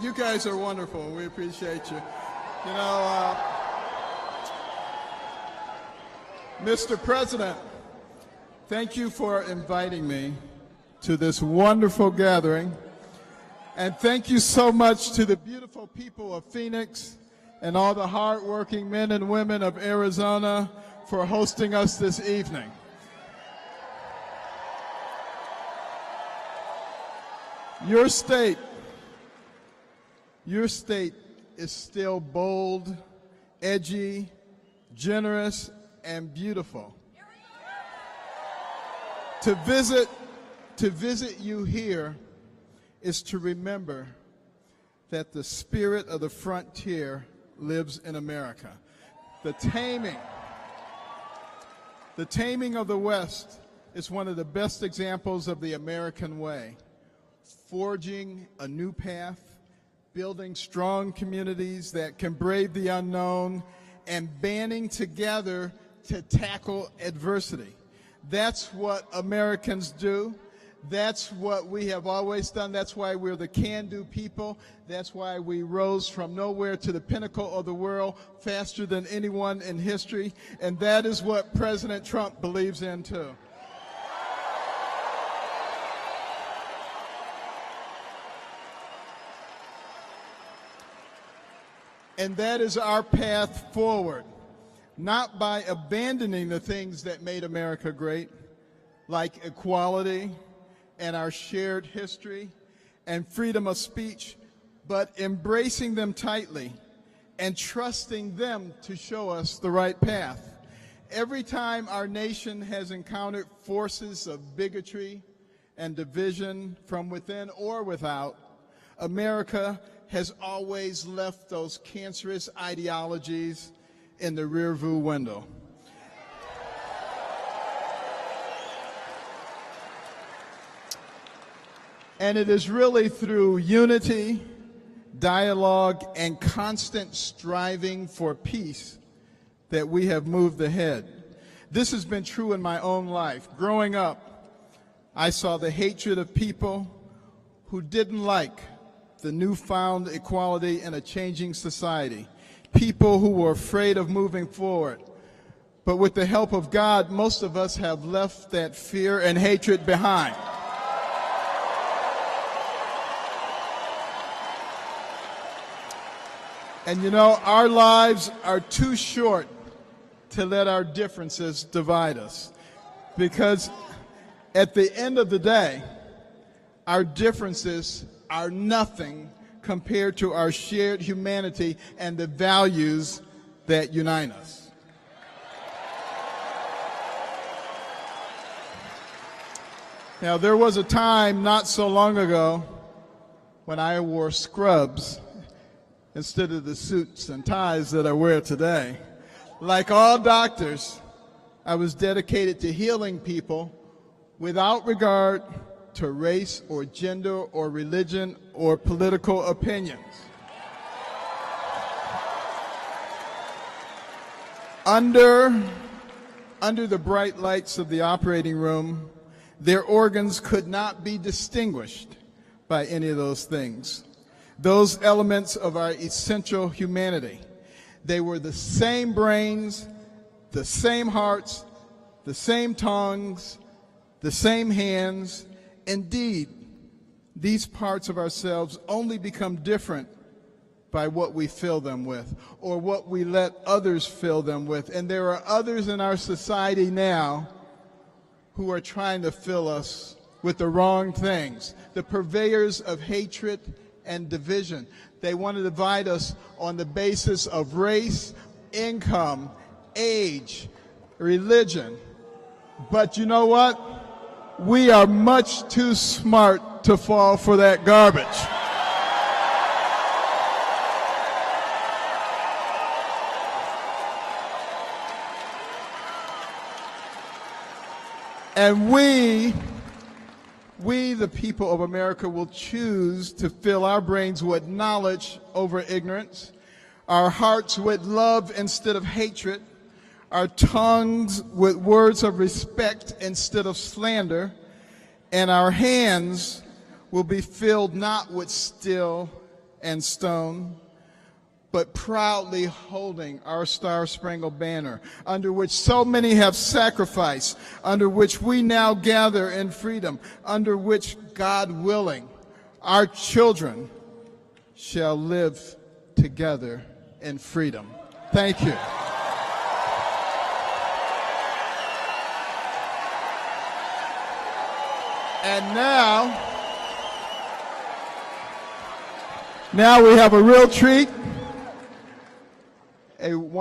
You guys are wonderful. We appreciate you. You know, Mr. President, thank you for inviting me to this wonderful gathering. And thank you so much to the beautiful people of Phoenix and all the hardworking men and women of Arizona for hosting us this evening. Your state is still bold, edgy, generous, and beautiful. To visit you here is to remember that the spirit of the frontier lives in America. The taming of the West is one of the best examples of the American way. Forging a new path, building strong communities that can brave the unknown, and banding together to tackle adversity. That's what Americans do. That's what we have always done. That's why we're the can-do people. That's why we rose from nowhere to the pinnacle of the world faster than anyone in history. And that is what President Trump believes in, too. And that is our path forward, not by abandoning the things that made America great, like equality and our shared history and freedom of speech, but embracing them tightly and trusting them to show us the right path. Every time our nation has encountered forces of bigotry and division from within or without, America has always left those cancerous ideologies in the rearview window. And it is really through unity, dialogue, and constant striving for peace that we have moved ahead. This has been true in my own life. Growing up, I saw the hatred of people who didn't like the newfound equality in a changing society, people who were afraid of moving forward. But with the help of God, most of us have left that fear and hatred behind. And you know, our lives are too short to let our differences divide us. Because at the end of the day, our differences are nothing compared to our shared humanity and the values that unite us. Now, there was a time not so long ago when I wore scrubs instead of the suits and ties that I wear today. Like all doctors, I was dedicated to healing people without regard to race or gender or religion or political opinions. Under the bright lights of the operating room, their organs could not be distinguished by any of those things. Those elements of our essential humanity. They were the same brains, the same hearts, the same tongues, the same hands. Indeed, these parts of ourselves only become different by what we fill them with or what we let others fill them with. And there are others in our society now who are trying to fill us with the wrong things, the purveyors of hatred and division. They want to divide us on the basis of race, income, age, religion. But you know what? We are much too smart to fall for that garbage. And we, the people of America, will choose to fill our brains with knowledge over ignorance, our hearts with love instead of hatred, our tongues with words of respect instead of slander, and our hands will be filled not with steel and stone, but proudly holding our Star-Spangled Banner, under which so many have sacrificed, under which we now gather in freedom, under which, God willing, our children shall live together in freedom. Thank you. And now we have a real treat. A wonderful